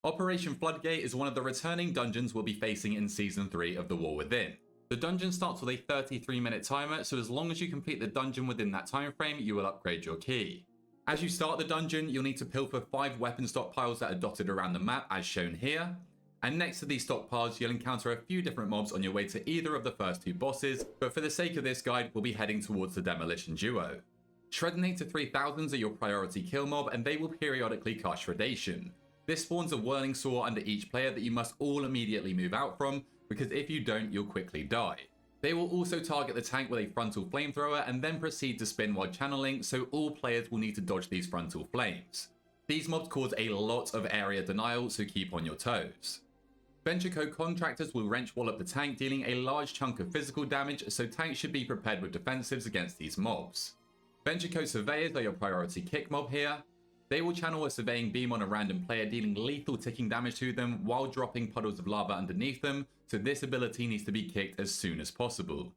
Operation Floodgate is one of the returning dungeons we'll be facing in Season 3 of The War Within. The dungeon starts with a 33-minute timer, so as long as you complete the dungeon within that time frame, you will upgrade your key. As you start the dungeon, you'll need to pilfer 5 weapon stockpiles that are dotted around the map as shown here. And next to these stockpiles, you'll encounter a few different mobs on your way to either of the first 2 bosses, but for the sake of this guide, we'll be heading towards the Demolition Duo. Shreddinate to 3000s are your priority kill mob, and they will periodically cast Shredation. This spawns a whirling saw under each player that you must all immediately move out from, because if you don't, you'll quickly die. They will also target the tank with a frontal flamethrower and then proceed to spin while channeling, so all players will need to dodge these frontal flames. These mobs cause a lot of area denial, so keep on your toes. Venture Co contractors will wrench wallop the tank, dealing a large chunk of physical damage, so tanks should be prepared with defensives against these mobs. Venture Co surveyors are your priority kick mob here. They will channel a surveying beam on a random player, dealing lethal ticking damage to them while dropping puddles of lava underneath them, so this ability needs to be kicked as soon as possible.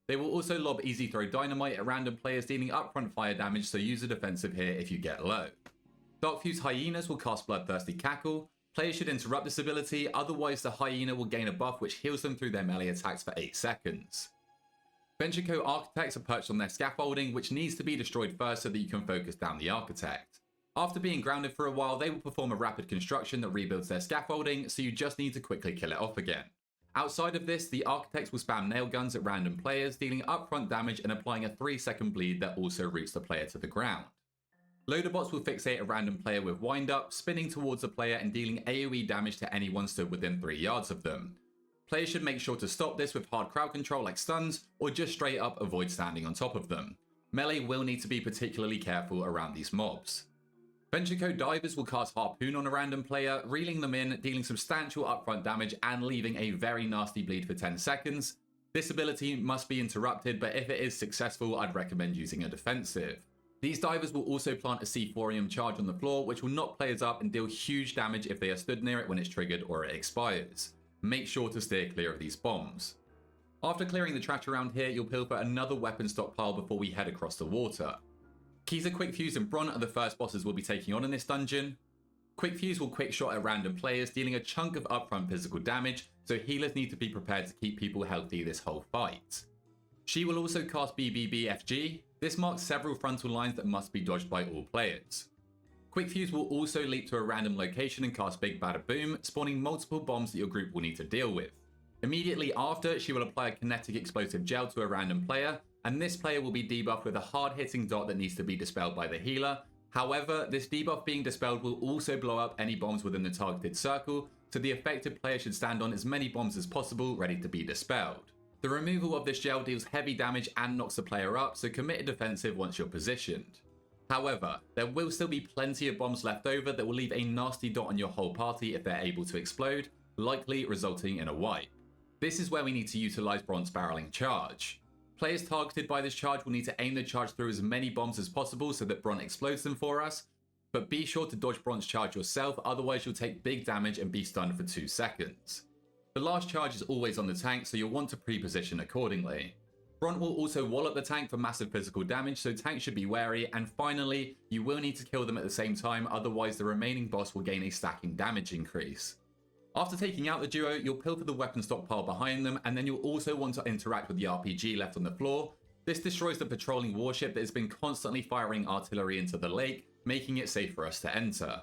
They will also lob easy throw dynamite at random players, dealing upfront fire damage, so use a defensive here if you get low. Darkfuse hyenas will cast Bloodthirsty Cackle. Players should interrupt this ability, otherwise the hyena will gain a buff which heals them through their melee attacks for 8 seconds. Venture Co architects are perched on their scaffolding, which needs to be destroyed first so that you can focus down the architect. After being grounded for a while, they will perform a rapid construction that rebuilds their scaffolding, so you just need to quickly kill it off again. Outside of this, the architects will spam nail guns at random players, dealing upfront damage and applying a 3-second bleed that also roots the player to the ground. Loaderbots will fixate a random player with wind up, spinning towards the player and dealing AoE damage to anyone stood within 3 yards of them. Players should make sure to stop this with hard crowd control like stuns, or just straight up avoid standing on top of them. Melee will need to be particularly careful around these mobs. Venture Co divers will cast Harpoon on a random player, reeling them in, dealing substantial upfront damage and leaving a very nasty bleed for 10 seconds. This ability must be interrupted, but if it is successful, I'd recommend using a defensive. These divers will also plant a C4ium charge on the floor, which will knock players up and deal huge damage if they are stood near it when it's triggered or it expires. Make sure to steer clear of these bombs. After clearing the trash around here, you'll pilfer another weapon stockpile before we head across the water. Geezle, Quick Fuse and Bron are the first bosses we'll be taking on in this dungeon. Quick Fuse will quick shot at random players, dealing a chunk of upfront physical damage, so healers need to be prepared to keep people healthy this whole fight. She will also cast BBBFG. This marks several frontal lines that must be dodged by all players. Quick Fuse will also leap to a random location and cast Big Bada Boom, spawning multiple bombs that your group will need to deal with. Immediately after, she will apply a kinetic explosive gel to a random player, and this player will be debuffed with a hard-hitting dot that needs to be dispelled by the healer. However, this debuff being dispelled will also blow up any bombs within the targeted circle, so the affected player should stand on as many bombs as possible ready to be dispelled. The removal of this gel deals heavy damage and knocks the player up, so commit a defensive once you're positioned. However, there will still be plenty of bombs left over that will leave a nasty dot on your whole party if they're able to explode, likely resulting in a wipe. This is where we need to utilize Bron's barreling charge. Players targeted by this charge will need to aim the charge through as many bombs as possible so that Bron explodes them for us, but be sure to dodge Bron's charge yourself, otherwise you'll take big damage and be stunned for 2 seconds. The last charge is always on the tank, so you'll want to pre-position accordingly. Bron will also wallop the tank for massive physical damage, so tanks should be wary, and finally, you will need to kill them at the same time, otherwise the remaining boss will gain a stacking damage increase. After taking out the duo, you'll pilfer the weapon stockpile behind them, and then you'll also want to interact with the RPG left on the floor. This destroys the patrolling warship that has been constantly firing artillery into the lake, making it safe for us to enter.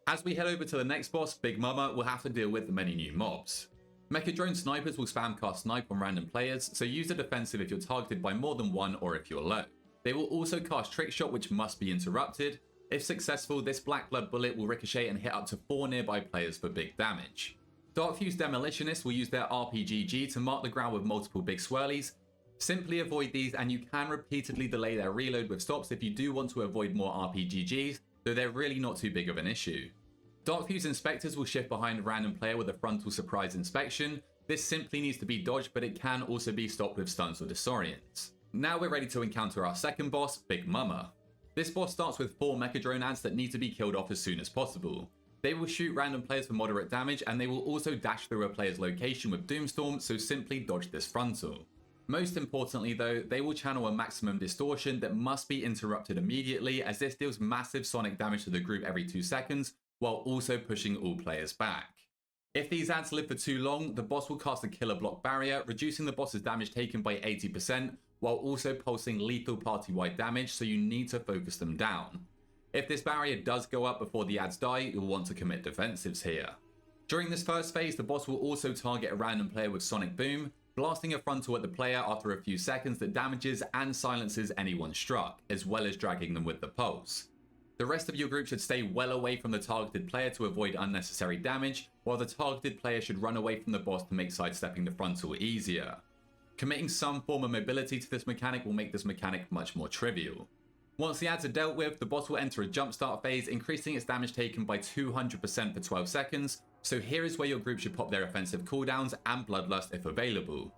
As we head over to the next boss, Big Mama, we'll have to deal with many new mobs. Mecha drone snipers will spam cast snipe on random players, so use a defensive if you're targeted by more than one or if you're low. They will also cast trick shot, which must be interrupted. If successful, this black blood bullet will ricochet and hit up to 4 nearby players for big damage. Darkfuse demolitionists will use their RPGG to mark the ground with multiple big swirlies. Simply avoid these, and you can repeatedly delay their reload with stops if you do want to avoid more RPGGs, though they're really not too big of an issue. Darkfuse inspectors will shift behind a random player with a frontal surprise inspection. This simply needs to be dodged, but it can also be stopped with stuns or disorients. Now we're ready to encounter our second boss, Big Mama. This boss starts with 4 mecha drone ants that need to be killed off as soon as possible. They will shoot random players for moderate damage, and they will also dash through a player's location with Doomstorm, so simply dodge this frontal. Most importantly though, they will channel a maximum distortion that must be interrupted immediately, as this deals massive sonic damage to the group every 2 seconds, while also pushing all players back. If these ads live for too long, the boss will cast a killer block barrier, reducing the boss's damage taken by 80%, while also pulsing lethal party-wide damage, so you need to focus them down. If this barrier does go up before the ads die, you'll want to commit defensives here. During this first phase, the boss will also target a random player with Sonic Boom, blasting a frontal at the player after a few seconds that damages and silences anyone struck, as well as dragging them with the pulse. The rest of your group should stay well away from the targeted player to avoid unnecessary damage, while the targeted player should run away from the boss to make sidestepping the frontal easier. Committing some form of mobility to this mechanic will make this mechanic much more trivial. Once the ads are dealt with, the boss will enter a jumpstart phase, increasing its damage taken by 200% for 12 seconds, so here is where your group should pop their offensive cooldowns and Bloodlust if available.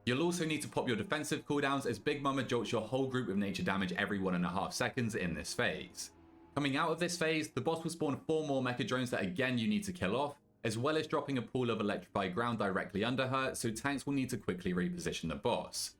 You'll also need to pop your defensive cooldowns, as Big Mama jolts your whole group with nature damage every 1.5 seconds in this phase. Coming out of this phase, the boss will spawn 4 more mecha drones that again you need to kill off, as well as dropping a pool of electrified ground directly under her, so tanks will need to quickly reposition the boss.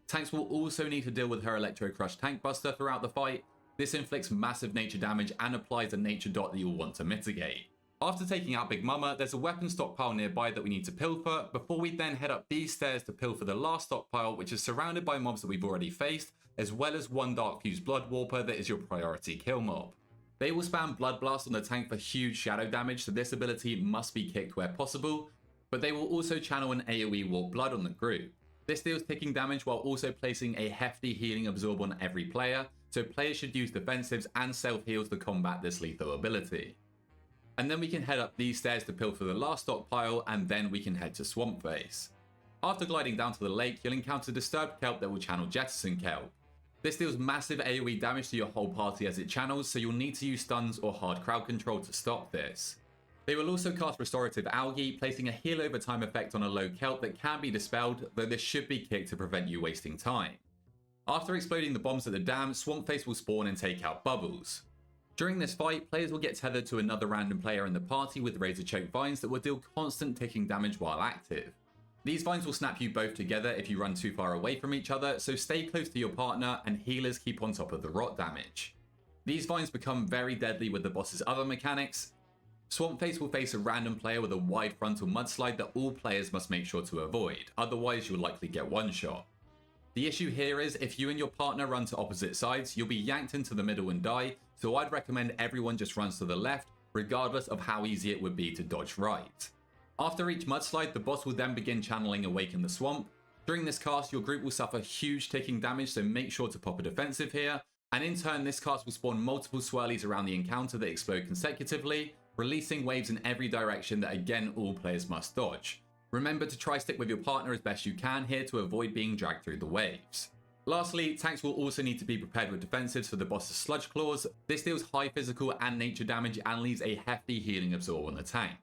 Tanks will also need to deal with her Electro Crush Tank Buster throughout the fight. This inflicts massive nature damage and applies a nature dot that you'll want to mitigate. After taking out Big Mama, there's a weapon stockpile nearby that we need to pilfer, before we then head up these stairs to pilfer the last stockpile, which is surrounded by mobs that we've already faced, as well as one Dark Fuse Blood Warper that is your priority kill mob. They will spam Blood Blast on the tank for huge shadow damage, so this ability must be kicked where possible, but they will also channel an AoE Warp Blood on the group. This deals ticking damage while also placing a hefty healing absorb on every player, so players should use defensives and self-heals to combat this lethal ability. And then we can head up these stairs to pilfer the last stockpile, and then we can head to Swampface. After gliding down to the lake, you'll encounter Disturbed Kelp that will channel Jettison Kelp. This deals massive AoE damage to your whole party as it channels, so you'll need to use stuns or hard crowd control to stop this. They will also cast Restorative Algae, placing a heal over time effect on a low kelp that can be dispelled, though this should be kicked to prevent you wasting time. After exploding the bombs at the dam, Swampface will spawn and take out Bubbles. During this fight, players will get tethered to another random player in the party with Razor Choke Vines that will deal constant ticking damage while active. These vines will snap you both together if you run too far away from each other, so stay close to your partner and healers keep on top of the rot damage. These vines become very deadly with the boss's other mechanics. Swampface will face a random player with a wide frontal mudslide that all players must make sure to avoid, otherwise you'll likely get one shot. The issue here is if you and your partner run to opposite sides, you'll be yanked into the middle and die, so I'd recommend everyone just runs to the left, regardless of how easy it would be to dodge right. After each mudslide, the boss will then begin channeling Awaken the Swamp. During this cast, your group will suffer huge ticking damage, so make sure to pop a defensive here, and in turn this cast will spawn multiple swirlies around the encounter that explode consecutively, releasing waves in every direction that again all players must dodge. Remember to try stick with your partner as best you can here to avoid being dragged through the waves. Lastly, tanks will also need to be prepared with defensives for the boss's Sludge Claws. This deals high physical and nature damage and leaves a hefty healing absorb on the tank.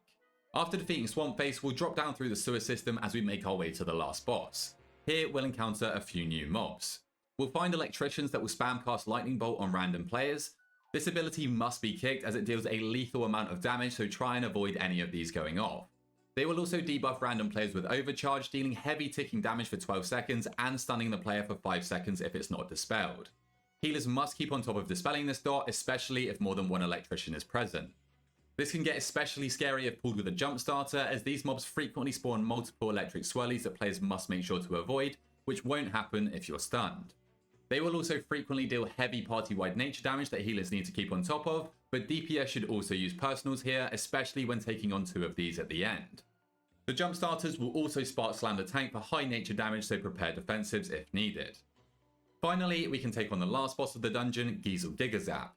After defeating Swampface, we'll drop down through the sewer system as we make our way to the last boss. Here we'll encounter a few new mobs. We'll find electricians that will spam cast Lightning Bolt on random players. This ability must be kicked as it deals a lethal amount of damage, so try and avoid any of these going off. They will also debuff random players with Overcharge, dealing heavy ticking damage for 12 seconds and stunning the player for 5 seconds if it's not dispelled. Healers must keep on top of dispelling this dot, especially if more than one electrician is present. This can get especially scary if pulled with a jump starter, as these mobs frequently spawn multiple electric swirlies that players must make sure to avoid, which won't happen if you're stunned. They will also frequently deal heavy party-wide nature damage that healers need to keep on top of, but DPS should also use personals here, especially when taking on 2 of these at the end. The jump starters will also spark slam the tank for high nature damage, so prepare defensives if needed. Finally, we can take on the last boss of the dungeon, Geezle Gigazap.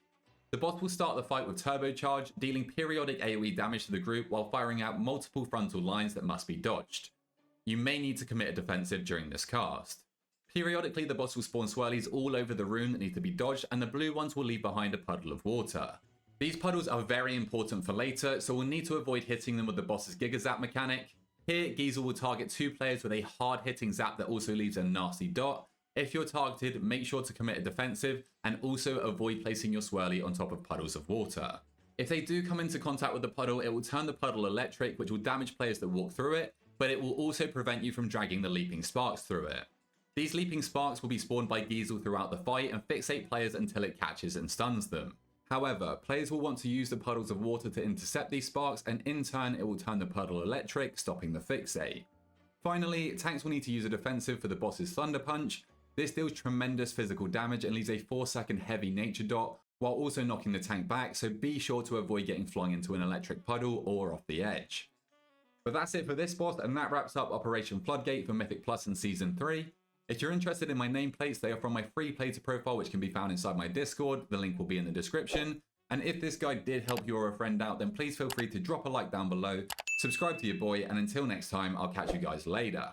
The boss will start the fight with Turbocharge, dealing periodic AoE damage to the group while firing out multiple frontal lines that must be dodged. You may need to commit a defensive during this cast. Periodically, the boss will spawn swirlies all over the room that need to be dodged, and the blue ones will leave behind a puddle of water. These puddles are very important for later, so we'll need to avoid hitting them with the boss's Gigazap mechanic. Here, Geezle will target 2 players with a hard-hitting zap that also leaves a nasty dot. If you're targeted, make sure to commit a defensive, and also avoid placing your swirly on top of puddles of water. If they do come into contact with the puddle, it will turn the puddle electric, which will damage players that walk through it, but it will also prevent you from dragging the leaping sparks through it. These leaping sparks will be spawned by Geezle throughout the fight and fixate players until it catches and stuns them. However, players will want to use the puddles of water to intercept these sparks, and in turn it will turn the puddle electric, stopping the fixate. Finally, tanks will need to use a defensive for the boss's Thunder Punch. This deals tremendous physical damage and leaves a 4-second heavy nature dot, while also knocking the tank back, so be sure to avoid getting flung into an electric puddle or off the edge. But that's it for this boss, and that wraps up Operation Floodgate for Mythic Plus in Season 3. If you're interested in my nameplates, they are from my free Play to profile, which can be found inside my Discord. The link will be in the description. And if this guide did help you or a friend out, then please feel free to drop a like down below, subscribe to your boy, and until next time, I'll catch you guys later.